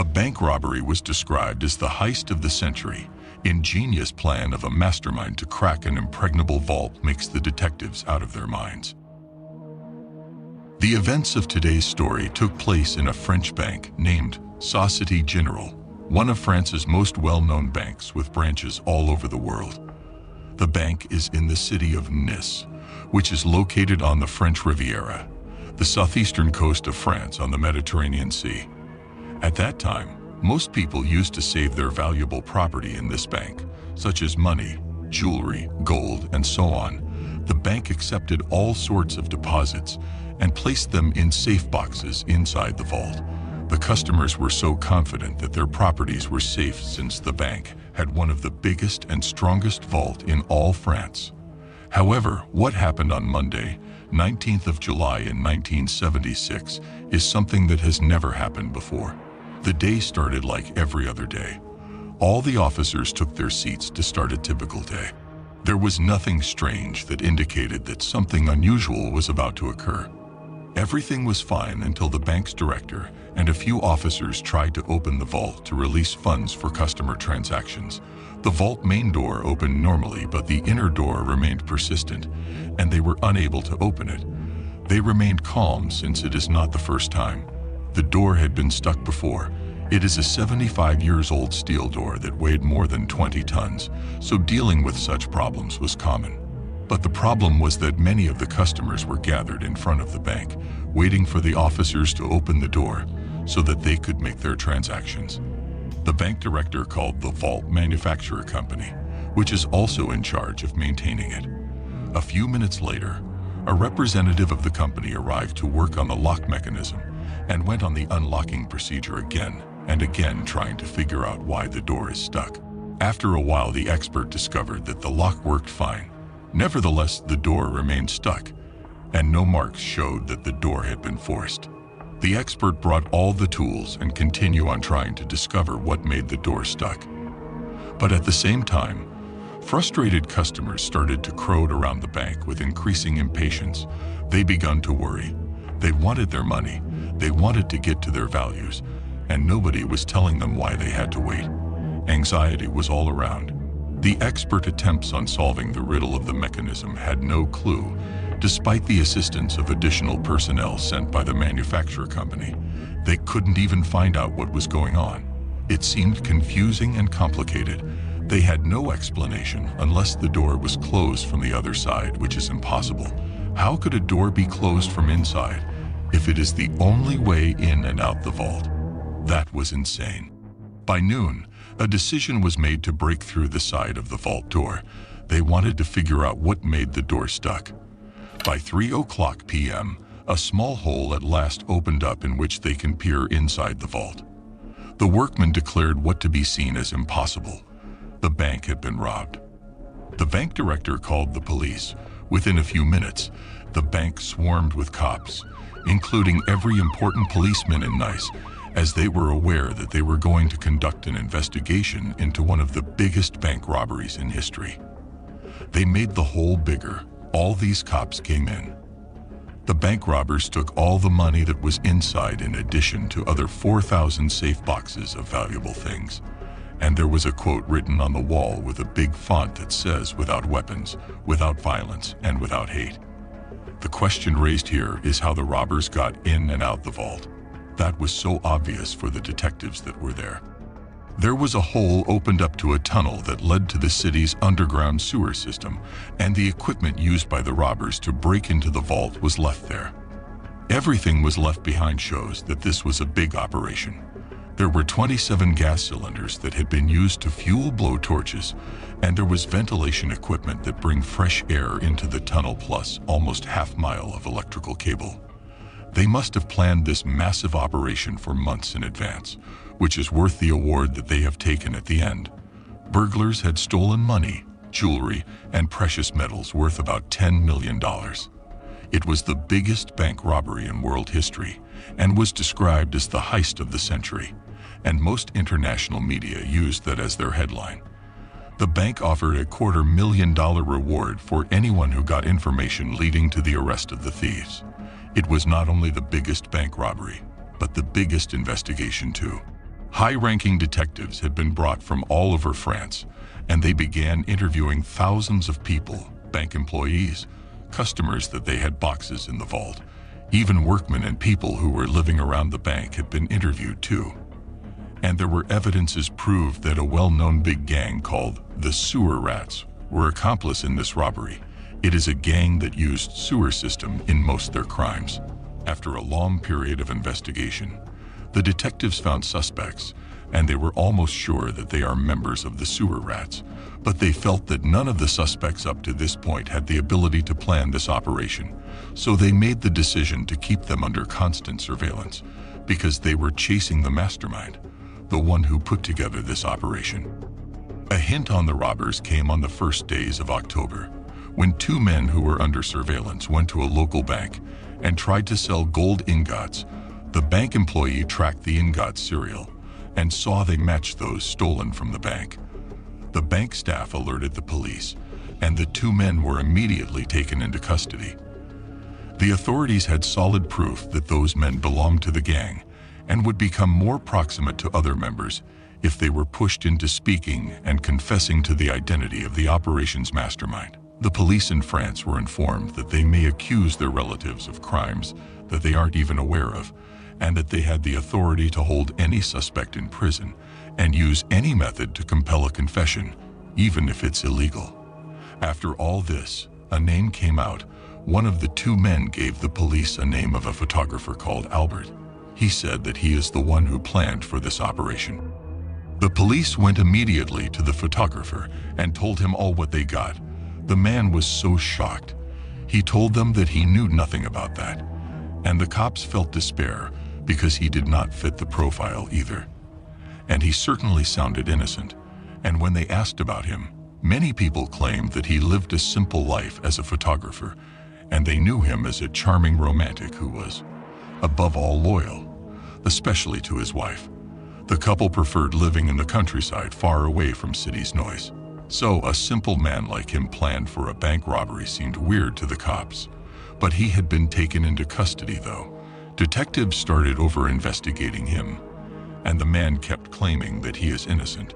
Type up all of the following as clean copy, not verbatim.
A bank robbery was described as the heist of the century. Ingenious plan of a mastermind to crack an impregnable vault makes the detectives out of their minds. The events of today's story took place in a French bank named Société Générale, one of France's most well-known banks with branches all over the world. The bank is in the city of Nice, which is located on the French Riviera, the southeastern coast of France on the Mediterranean Sea. At that time, most people used to save their valuable property in this bank, such as money, jewelry, gold, and so on. The bank accepted all sorts of deposits and placed them in safe boxes inside the vault. The customers were so confident that their properties were safe since the bank had one of the biggest and strongest vaults in all France. However, what happened on Monday, 19th of July in 1976, is something that has never happened before. The day started like every other day. All the officers took their seats to start a typical day. There was nothing strange that indicated that something unusual was about to occur. Everything was fine until the bank's director and a few officers tried to open the vault to release funds for customer transactions. The vault main door opened normally, but the inner door remained persistent, and they were unable to open it. They remained calm since it is not the first time. The door had been stuck before. It is a 75-year-old steel door that weighed more than 20 tons, so dealing with such problems was common. But the problem was that many of the customers were gathered in front of the bank, waiting for the officers to open the door so that they could make their transactions. The bank director called the vault manufacturer company, which is also in charge of maintaining it. A few minutes later, a representative of the company arrived to work on the lock mechanism and went on the unlocking procedure again and again, trying to figure out why the door is stuck. After a while, the expert discovered that the lock worked fine. Nevertheless, the door remained stuck, and no marks showed that the door had been forced. The expert brought all the tools and continued on trying to discover what made the door stuck. But at the same time, frustrated customers started to crowd around the bank with increasing impatience. They began to worry. They wanted their money. They wanted to get to their values, and nobody was telling them why they had to wait. Anxiety was all around. The expert attempts on solving the riddle of the mechanism had no clue, despite the assistance of additional personnel sent by the manufacturer company. They couldn't even find out what was going on. It seemed confusing and complicated. They had no explanation unless the door was closed from the other side, which is impossible. How could a door be closed from inside if it is the only way in and out the vault? That was insane. By noon, a decision was made to break through the side of the vault door. They wanted to figure out what made the door stuck. By 3:00 p.m., a small hole at last opened up in which they can peer inside the vault. The workmen declared what to be seen as impossible. The bank had been robbed. The bank director called the police. Within a few minutes, the bank swarmed with cops, including every important policeman in Nice, as they were aware that they were going to conduct an investigation into one of the biggest bank robberies in history. They made the hole bigger. All these cops came in. The bank robbers took all the money that was inside in addition to other 4,000 safe boxes of valuable things. And there was a quote written on the wall with a big font that says, "Without weapons, without violence, and without hate." The question raised here is how the robbers got in and out the vault. That was so obvious for the detectives that were there. There was a hole opened up to a tunnel that led to the city's underground sewer system, and the equipment used by the robbers to break into the vault was left there. Everything was left behind shows that this was a big operation. There were 27 gas cylinders that had been used to fuel blowtorches, and there was ventilation equipment that bring fresh air into the tunnel, plus almost half-mile of electrical cable. They must have planned this massive operation for months in advance, which is worth the award that they have taken at the end. Burglars had stolen money, jewelry, and precious metals worth about $10 million. It was the biggest bank robbery in world history and was described as the heist of the century, and most international media used that as their headline. The bank offered a $250,000 reward for anyone who got information leading to the arrest of the thieves. It was not only the biggest bank robbery, but the biggest investigation too. High-ranking detectives had been brought from all over France, and they began interviewing thousands of people, bank employees, customers that they had boxes in the vault. Even workmen and people who were living around the bank had been interviewed too. And there were evidences proved that a well-known big gang called the Sewer Rats were accomplice in this robbery. It is a gang that used sewer system in most their crimes. After a long period of investigation, the detectives found suspects, and they were almost sure that they are members of the Sewer Rats, but they felt that none of the suspects up to this point had the ability to plan this operation, so they made the decision to keep them under constant surveillance, because they were chasing the mastermind, the one who put together this operation. A hint on the robbers came on the first days of October, when two men who were under surveillance went to a local bank and tried to sell gold ingots. The bank employee tracked the ingot serial and saw they matched those stolen from the bank. The bank staff alerted the police, and the two men were immediately taken into custody. The authorities had solid proof that those men belonged to the gang and would become more proximate to other members if they were pushed into speaking and confessing to the identity of the operation's mastermind. The police in France were informed that they may accuse their relatives of crimes that they aren't even aware of, and that they had the authority to hold any suspect in prison and use any method to compel a confession, even if it's illegal. After all this, a name came out. One of the two men gave the police a name of a photographer called Albert. He said that he is the one who planned for this operation. The police went immediately to the photographer and told him all what they got. The man was so shocked. He told them that he knew nothing about that, and the cops felt despair because he did not fit the profile either. And he certainly sounded innocent, and when they asked about him, many people claimed that he lived a simple life as a photographer, and they knew him as a charming romantic who was, above all, loyal, especially to his wife. The couple preferred living in the countryside far away from city's noise. So a simple man like him planned for a bank robbery seemed weird to the cops. But he had been taken into custody though. Detectives started over-investigating him, and the man kept claiming that he is innocent.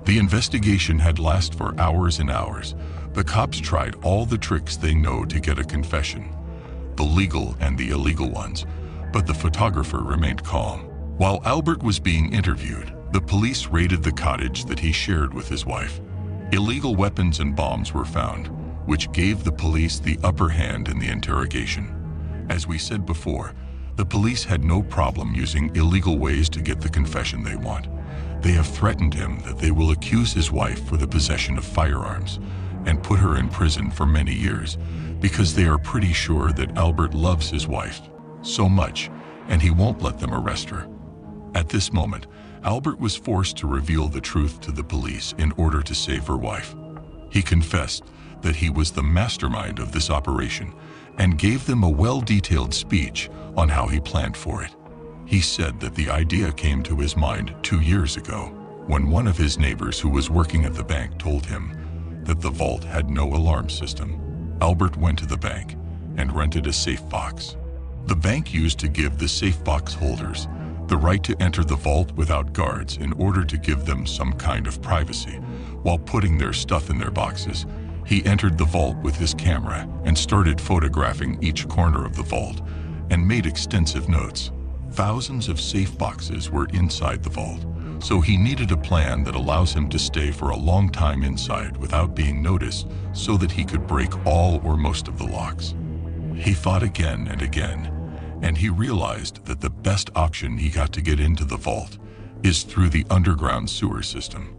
The investigation had lasted for hours and hours. The cops tried all the tricks they know to get a confession, the legal and the illegal ones, but the photographer remained calm. While Albert was being interviewed, the police raided the cottage that he shared with his wife. Illegal weapons and bombs were found, which gave the police the upper hand in the interrogation. As we said before, the police had no problem using illegal ways to get the confession they want. They have threatened him that they will accuse his wife for the possession of firearms and put her in prison for many years because they are pretty sure that Albert loves his wife so much and he won't let them arrest her. At this moment, Albert was forced to reveal the truth to the police in order to save her wife. He confessed that he was the mastermind of this operation and gave them a well-detailed speech on how he planned for it. He said that the idea came to his mind 2 years ago when one of his neighbors who was working at the bank told him that the vault had no alarm system. Albert went to the bank and rented a safe box. The bank used to give the safe box holders the right to enter the vault without guards in order to give them some kind of privacy while putting their stuff in their boxes. He entered the vault with his camera and started photographing each corner of the vault and made extensive notes. Thousands of safe boxes were inside the vault, so he needed a plan that allows him to stay for a long time inside without being noticed so that he could break all or most of the locks. He thought again and again, and he realized that the best option he got to get into the vault is through the underground sewer system.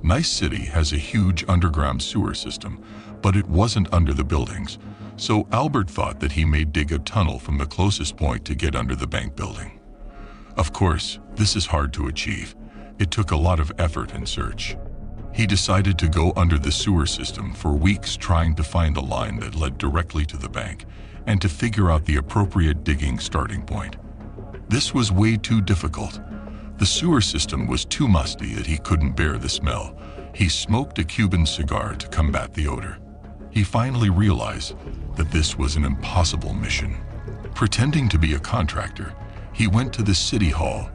Nice City has a huge underground sewer system, but it wasn't under the buildings, so Albert thought that he may dig a tunnel from the closest point to get under the bank building. Of course, this is hard to achieve. It took a lot of effort and search. He decided to go under the sewer system for weeks trying to find a line that led directly to the bank and to figure out the appropriate digging starting point. This was way too difficult. The sewer system was too musty that he couldn't bear the smell. He smoked a Cuban cigar to combat the odor. He finally realized that this was an impossible mission. Pretending to be a contractor, he went to the city hall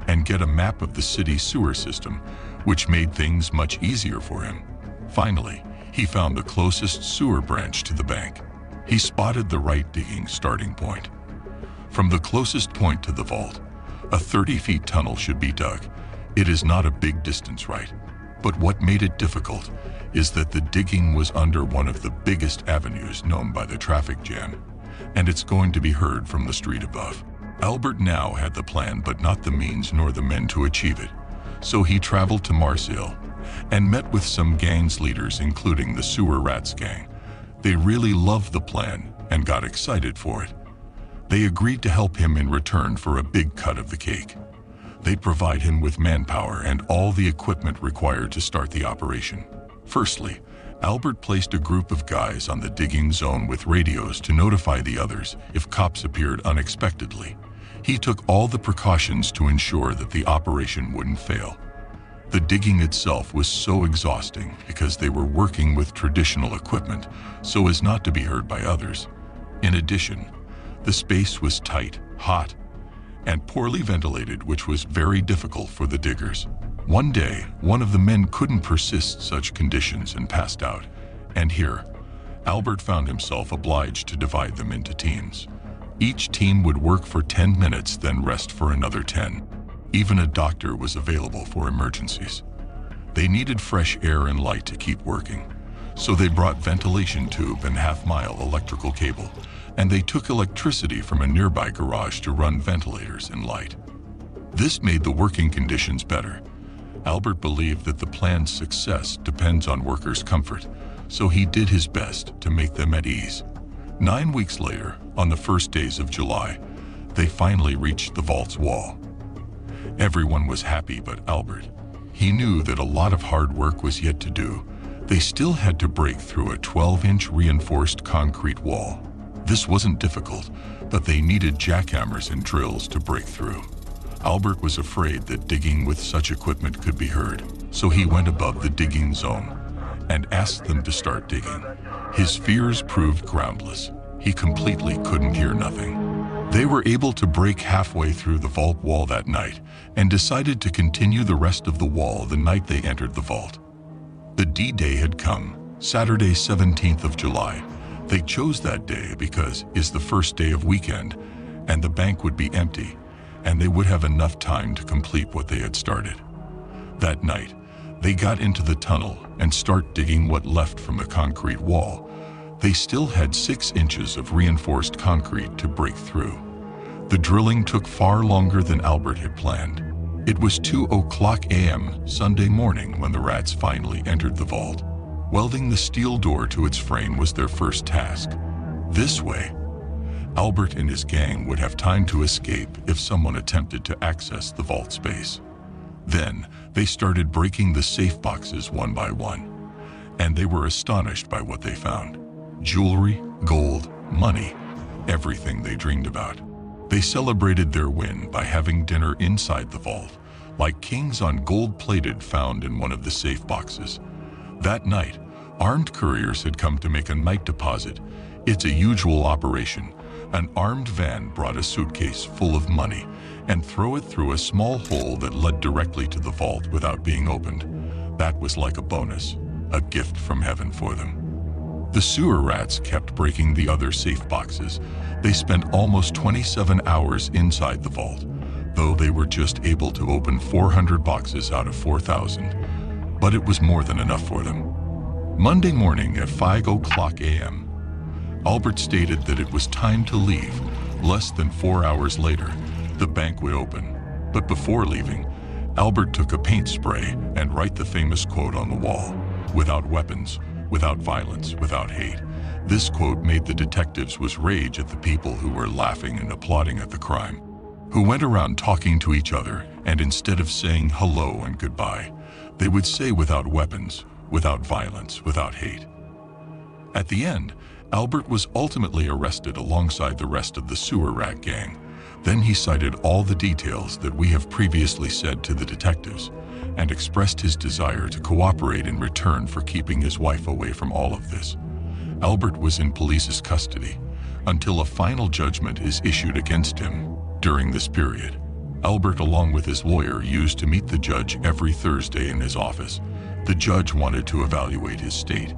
and get a map of the city's sewer system, which made things much easier for him. Finally, he found the closest sewer branch to the bank. He spotted the right digging starting point. From the closest point to the vault, a 30-foot tunnel should be dug. It is not a big distance, right? But what made it difficult is that the digging was under one of the biggest avenues known by the traffic jam, and it's going to be heard from the street above. Albert now had the plan, but not the means nor the men to achieve it. So he traveled to Marseille and met with some gang's leaders, including the Sewer Rats gang. They really loved the plan and got excited for it. They agreed to help him in return for a big cut of the cake. They'd provide him with manpower and all the equipment required to start the operation. Firstly, Albert placed a group of guys on the digging zone with radios to notify the others if cops appeared unexpectedly. He took all the precautions to ensure that the operation wouldn't fail. The digging itself was so exhausting because they were working with traditional equipment so as not to be heard by others. In addition, the space was tight, hot, and poorly ventilated, which was very difficult for the diggers. One day, one of the men couldn't persist such conditions and passed out, and here, Albert found himself obliged to divide them into teams. Each team would work for 10 minutes, then rest for another 10. Even a doctor was available for emergencies. They needed fresh air and light to keep working, so they brought ventilation tube and half-mile electrical cable, and they took electricity from a nearby garage to run ventilators and light. This made the working conditions better. Albert believed that the plan's success depends on workers' comfort, so he did his best to make them at ease. 9 weeks later, on the first days of July, they finally reached the vault's wall. Everyone was happy but Albert. He knew that a lot of hard work was yet to do. They still had to break through a 12-inch reinforced concrete wall. This wasn't difficult, but they needed jackhammers and drills to break through. Albert was afraid that digging with such equipment could be heard, so he went above the digging zone and asked them to start digging. His fears proved groundless. He completely couldn't hear nothing. They were able to break halfway through the vault wall that night and decided to continue the rest of the wall the night they entered the vault. The D-Day had come, Saturday 17th of July. They chose that day because it's the first day of weekend and the bank would be empty and they would have enough time to complete what they had started. That night, they got into the tunnel and start digging what left from the concrete wall. They still had 6 inches of reinforced concrete to break through. The drilling took far longer than Albert had planned. It was 2:00 a.m. Sunday morning when the rats finally entered the vault. Welding the steel door to its frame was their first task. This way, Albert and his gang would have time to escape if someone attempted to access the vault space. Then, they started breaking the safe boxes one by one, and they were astonished by what they found. Jewelry, gold, money, everything they dreamed about. They celebrated their win by having dinner inside the vault, like kings on gold-plated found in one of the safe boxes. That night, armed couriers had come to make a night deposit. It's a usual operation. An armed van brought a suitcase full of money and throw it through a small hole that led directly to the vault without being opened. That was like a bonus, a gift from heaven for them. The sewer rats kept breaking the other safe boxes. They spent almost 27 hours inside the vault, though they were just able to open 400 boxes out of 4,000. But it was more than enough for them. Monday morning at 5:00 a.m., Albert stated that it was time to leave. Less than 4 hours later, the bank would open. But before leaving, Albert took a paint spray and wrote the famous quote on the wall, "Without weapons, without violence, without hate." This quote made the detectives was rage at the people who were laughing and applauding at the crime, who went around talking to each other, and instead of saying hello and goodbye, they would say without weapons, without violence, without hate. At the end, Albert was ultimately arrested alongside the rest of the sewer rat gang. Then he cited all the details that we have previously said to the detectives and expressed his desire to cooperate in return for keeping his wife away from all of this. Albert was in police's custody until a final judgment is issued against him during this period. Albert, along with his lawyer, used to meet the judge every Thursday in his office. The judge wanted to evaluate his state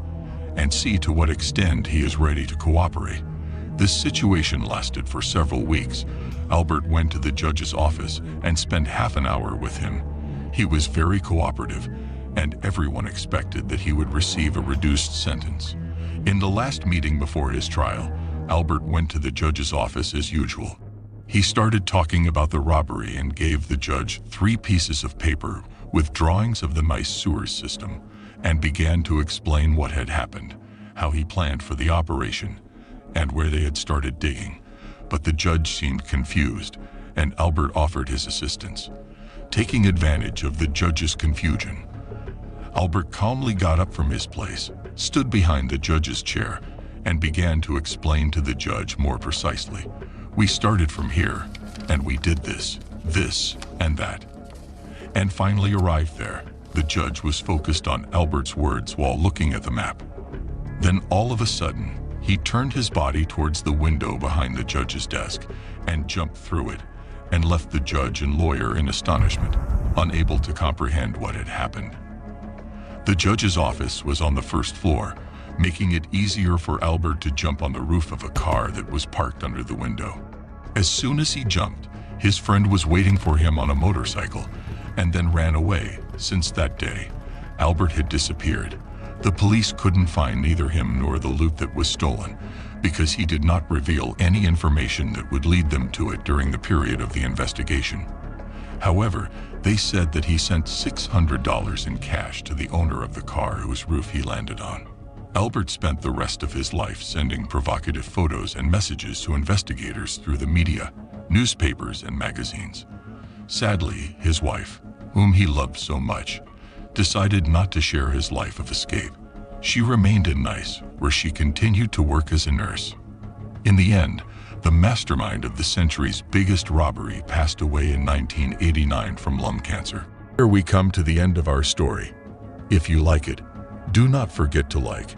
and see to what extent he is ready to cooperate. This situation lasted for several weeks. Albert went to the judge's office and spent half an hour with him. He was very cooperative, and everyone expected that he would receive a reduced sentence. In the last meeting before his trial, Albert went to the judge's office as usual. He started talking about the robbery and gave the judge 3 pieces of paper with drawings of the mice sewer system, and began to explain what had happened, how he planned for the operation, and where they had started digging. But the judge seemed confused, and Albert offered his assistance. Taking advantage of the judge's confusion, Albert calmly got up from his place, stood behind the judge's chair, and began to explain to the judge more precisely. We started from here, and we did this, and that, and finally arrived there. The judge was focused on Albert's words while looking at the map. Then all of a sudden, he turned his body towards the window behind the judge's desk and jumped through it, and left the judge and lawyer in astonishment, unable to comprehend what had happened. The judge's office was on the first floor, making it easier for Albert to jump on the roof of a car that was parked under the window. As soon as he jumped, his friend was waiting for him on a motorcycle, and then ran away. Since that day, Albert had disappeared. The police couldn't find neither him nor the loot that was stolen, because he did not reveal any information that would lead them to it during the period of the investigation. However, they said that he sent $600 in cash to the owner of the car whose roof he landed on. Albert spent the rest of his life sending provocative photos and messages to investigators through the media, newspapers, and magazines. Sadly, his wife, whom he loved so much, decided not to share his life of escape. She remained in Nice, where she continued to work as a nurse. In the end, the mastermind of the century's biggest robbery passed away in 1989 from lung cancer. Here we come to the end of our story. If you like it, do not forget to like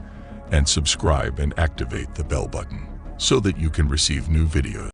and subscribe and activate the bell button so that you can receive new videos.